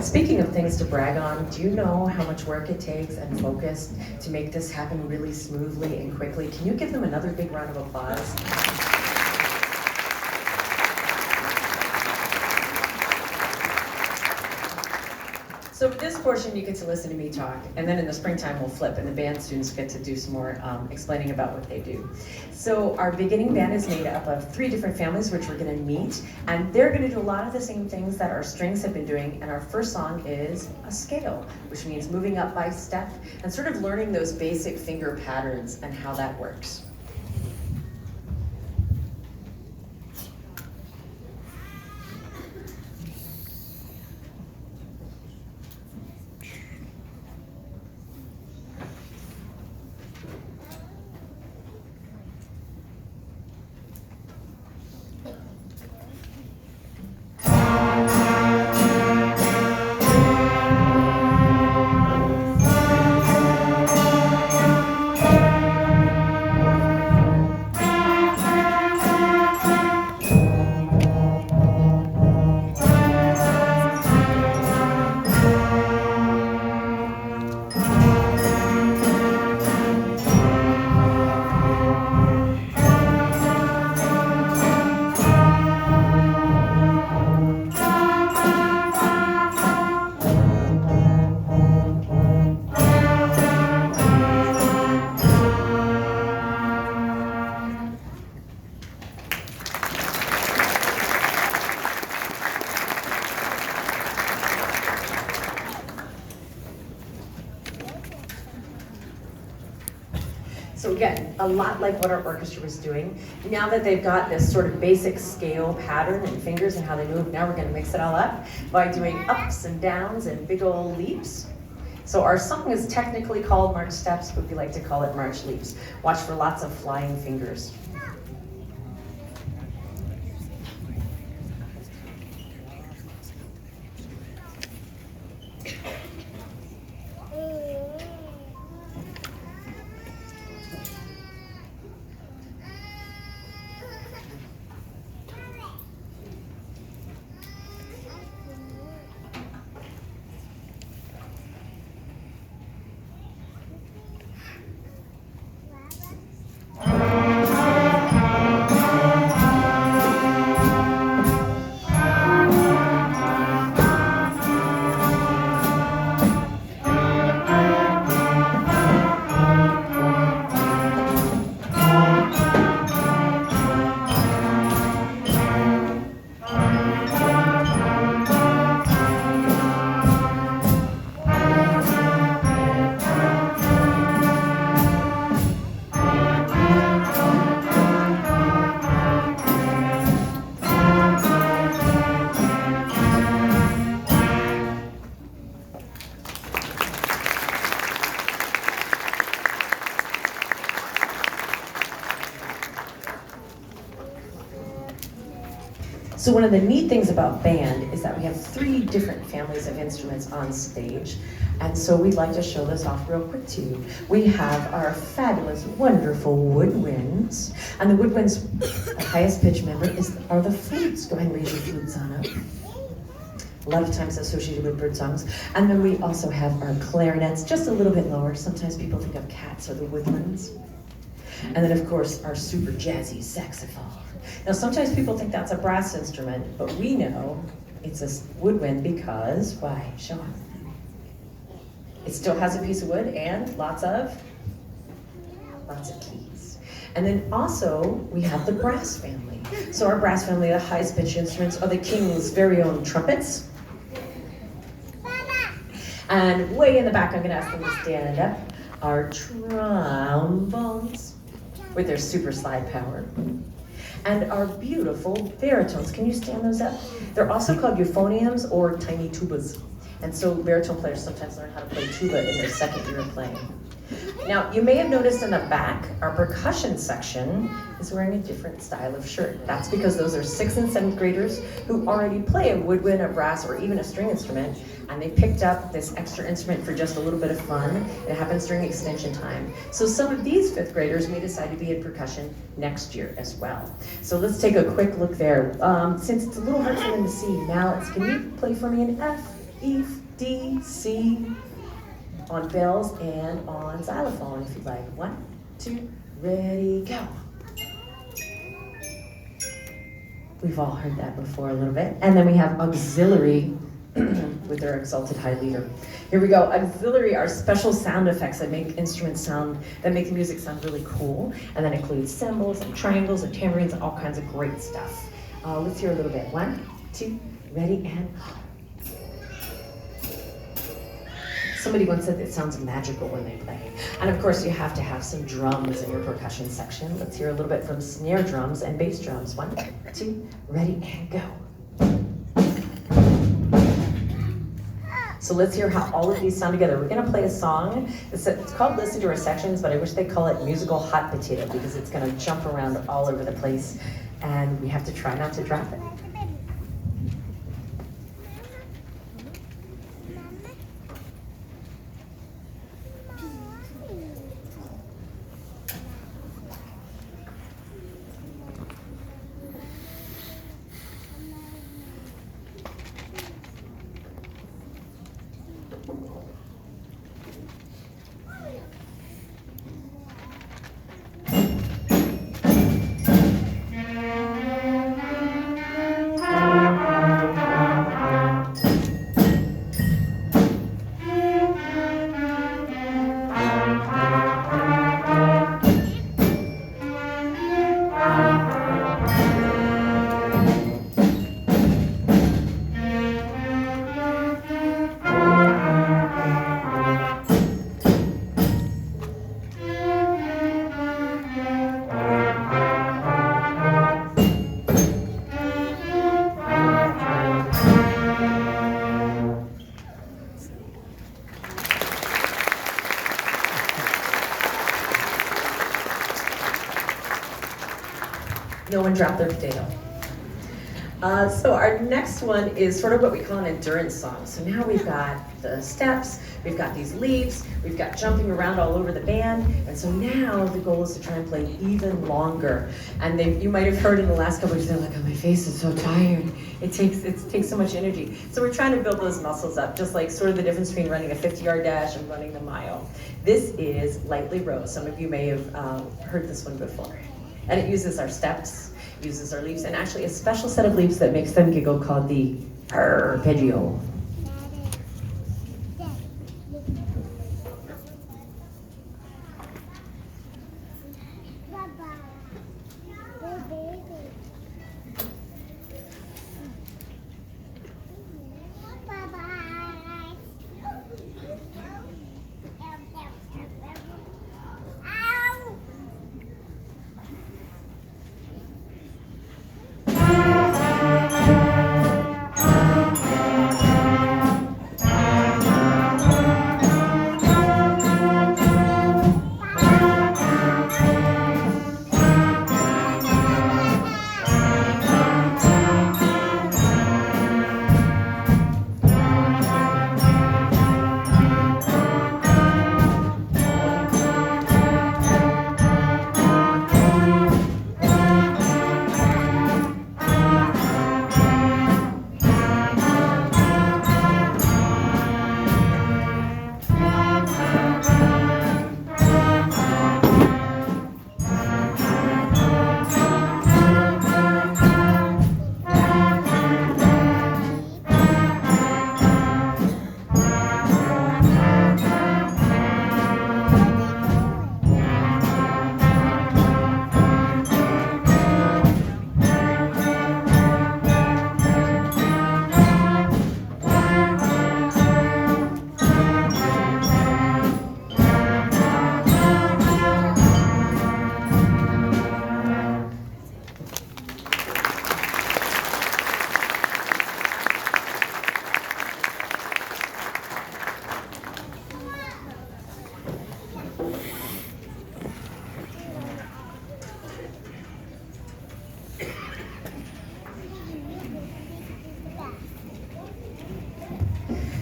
Speaking of things to brag on, do you know how much work it takes and focus to make this happen really smoothly and quickly? Can you give them another big round of applause? So for this portion, you get to listen to me talk, and then in the springtime we'll flip, and the band students get to do some more explaining about what they do. So our beginning band is made up of 3 different families, which we're going to meet, and they're going to do a lot of the same things that our strings have been doing, and our first song is a scale, which means moving up by step, and sort of learning those basic finger patterns and how that works. So again, a lot like what our orchestra was doing. Now that they've got this sort of basic scale pattern and fingers and how they move, now we're going to mix it all up by doing ups and downs and big old leaps. So our song is technically called March Steps, but we like to call it March Leaps. Watch for lots of flying fingers. So one of the neat things about band is that we have 3 different families of instruments on stage. And so we'd like to show this off real quick to you. We have our fabulous, wonderful woodwinds. And the woodwinds, the highest pitch member are the flutes. Go ahead and raise your flutes on up. A lot of times associated with bird songs. And then we also have our clarinets, just a little bit lower. Sometimes people think of cats or the woodwinds. And then of course, our super jazzy saxophone. Now sometimes people think that's a brass instrument, but we know it's a woodwind because, why? Show them. It still has a piece of wood and lots of keys. And then also, we have the brass family. So our brass family, the highest pitch instruments are the king's very own trumpets. And way in the back, I'm gonna ask them to stand up, our trombones with their super slide power. And our beautiful baritones. Can you stand those up? They're also called euphoniums or tiny tubas. And so baritone players sometimes learn how to play tuba in their second year of playing. Now, you may have noticed in the back, our percussion section is wearing a different style of shirt. That's because those are 6th and 7th graders who already play a woodwind, a brass, or even a string instrument, and they picked up this extra instrument for just a little bit of fun. It happens during extension time. So some of these 5th graders may decide to be in percussion next year as well. So let's take a quick look there. Since it's a little hard for them to see, Mallets, can you play for me an F? E, D, C, on bells and on xylophone if you'd like. 1, 2, ready, go. We've all heard that before a little bit. And then we have auxiliary with their exalted high leader. Here we go. Auxiliary are special sound effects that make instruments sound, that make the music sound really cool. And that includes cymbals and triangles and tambourines and all kinds of great stuff. Let's hear a little bit. 1, 2, ready, and somebody once said it sounds magical when they play. And of course, you have to have some drums in your percussion section. Let's hear a little bit from snare drums and bass drums. 1, 2, ready, and go. So let's hear how all of these sound together. We're gonna play a song. It's called Listen to Our Sections, but I wish they call it musical hot potato because it's gonna jump around all over the place and we have to try not to drop it. No one dropped their potato. So our next one is sort of what we call an endurance song. So now we've got the steps, we've got these leaps, we've got jumping around all over the band, and so now the goal is to try and play even longer. And you might have heard in the last couple of years, they're like, oh, my face is so tired. It takes so much energy. So we're trying to build those muscles up, just like sort of the difference between running a 50-yard dash and running the mile. This is Lightly Rose. Some of you may have heard this one before. And it uses our steps, uses our leaps, and actually a special set of leaps that makes them giggle called the arpeggio.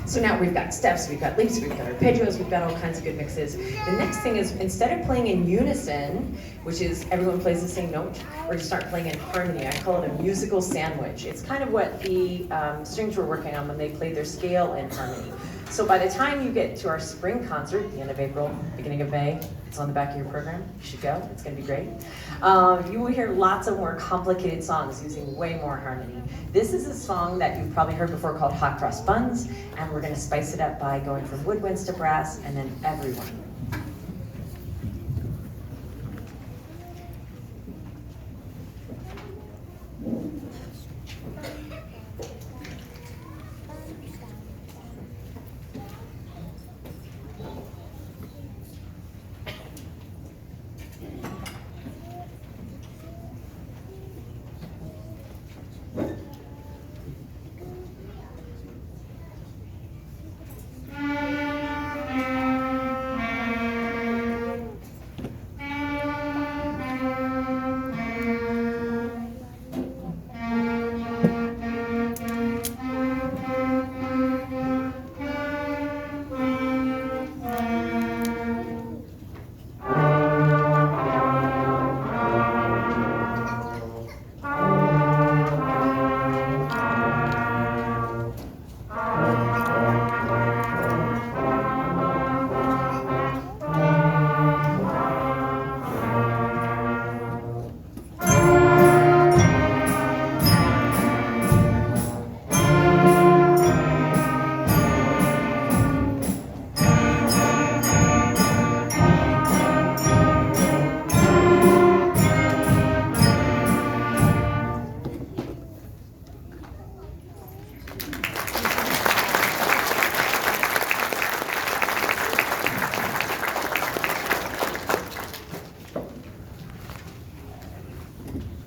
So now we've got steps, we've got leaps, we've got arpeggios, we've got all kinds of good mixes. The next thing is, instead of playing in unison, which is everyone plays the same note, we're gonna start playing in harmony. I call it a musical sandwich. It's kind of what the strings were working on when they played their scale in harmony. So by the time you get to our spring concert, the end of April, beginning of May, it's on the back of your program, you should go, it's gonna be great. You will hear lots of more complicated songs using way more harmony. This is a song that you've probably heard before called Hot Cross Buns, and we're gonna spice it up by going from woodwinds to brass, and then everyone.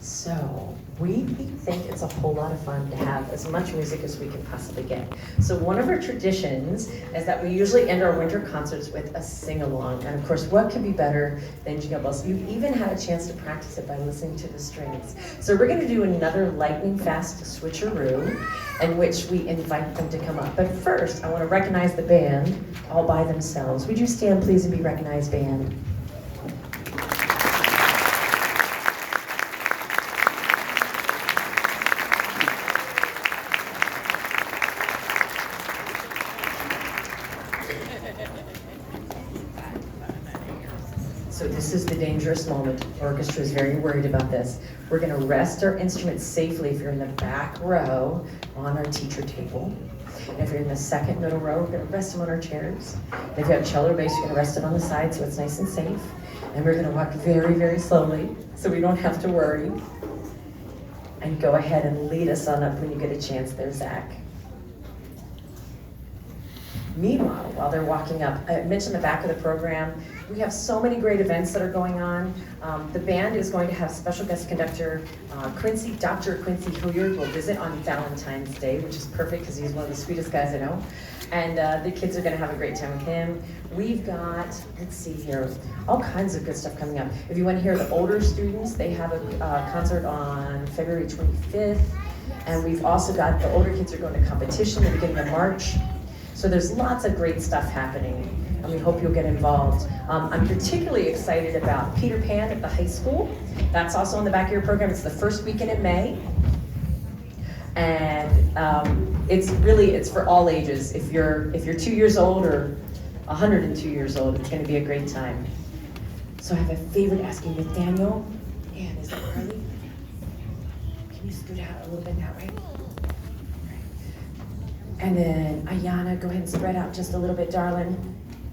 So we think it's a whole lot of fun to have as much music as we can possibly get. So one of our traditions is that we usually end our winter concerts with a sing-along. And of course, what could be better than Jingle Bells? You've even had a chance to practice it by listening to the strings. So we're gonna do another lightning fast switcheroo in which we invite them to come up. But first, I wanna recognize the band all by themselves. Would you stand please and be recognized, band? So this is the dangerous moment. The orchestra is very worried about this. We're gonna rest our instruments safely if you're in the back row on our teacher table. And if you're in the second middle row, we're gonna rest them on our chairs. And if you have cello or bass, you're gonna rest it on the side so it's nice and safe. And we're gonna walk very, very slowly so we don't have to worry. And go ahead and lead us on up when you get a chance there, Zach. Meanwhile, while they're walking up, I mentioned the back of the program, we have so many great events that are going on. The band is going to have special guest conductor Dr. Quincy Hilliard will visit on Valentine's Day, which is perfect because he's one of the sweetest guys I know. And the kids are gonna have a great time with him. We've got, let's see here, all kinds of good stuff coming up. If you want to hear the older students, they have a concert on February 25th. And we've also got the older kids are going to competition at the beginning of March. So there's lots of great stuff happening, and we hope you'll get involved. I'm particularly excited about Peter Pan at the high school. That's also on the back of your program. It's the first weekend in May. And it's for all ages. If you're 2 years old or 102 years old, it's gonna be a great time. So I have a favor to ask you, Nathaniel. And is that Carly? Can you scoot out a little bit that way? And then Ayana, go ahead and spread out just a little bit, darling.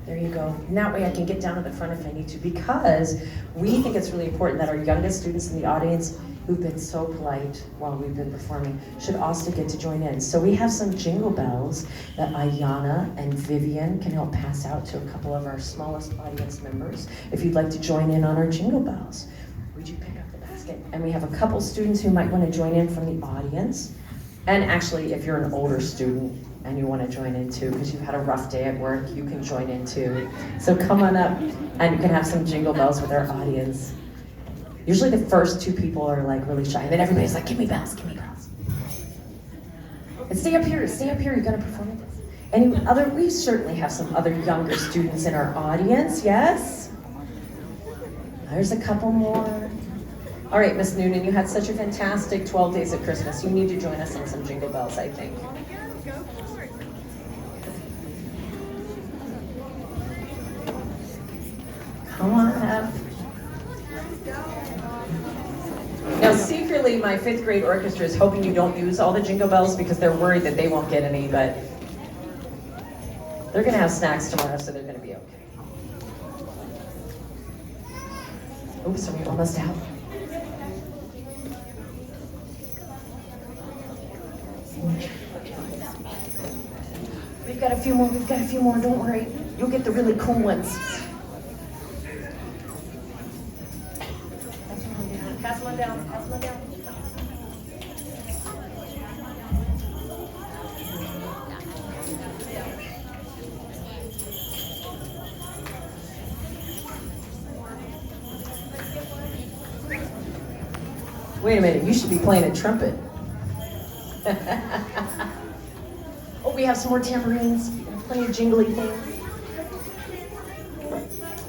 There you go. And that way I can get down to the front if I need to, because we think it's really important that our youngest students in the audience who've been so polite while we've been performing should also get to join in. So we have some jingle bells that Ayana and Vivian can help pass out to a couple of our smallest audience members. If you'd like to join in on our jingle bells, would you pick up the basket? And we have a couple students who might want to join in from the audience. And actually, if you're an older student and you want to join in too, because you've had a rough day at work, you can join in too. So come on up and you can have some jingle bells with our audience. Usually the first two people are like really shy, and then everybody's like, give me bells, give me bells. And stay up here, you're gonna perform with us. Any other, we certainly have some other younger students in our audience, yes? There's a couple more. All right, Miss Noonan, you had such a fantastic 12 days of Christmas. You need to join us on some Jingle Bells, I think. Come on up. Now, secretly, my 5th grade orchestra is hoping you don't use all the Jingle Bells because they're worried that they won't get any, but they're gonna have snacks tomorrow, so they're gonna be okay. Oops, are we almost out? We've got a few more, don't worry. You'll get the really cool ones. Pass them on down, pass them on down. Wait a minute, you should be playing a trumpet. Oh, we have some more tambourines, plenty of jingly things.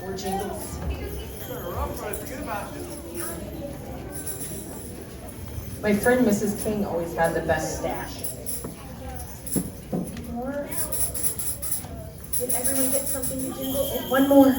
More jingles. My friend Mrs. King always had the best stash. More? Did everyone get something to jingle? Oh, one more.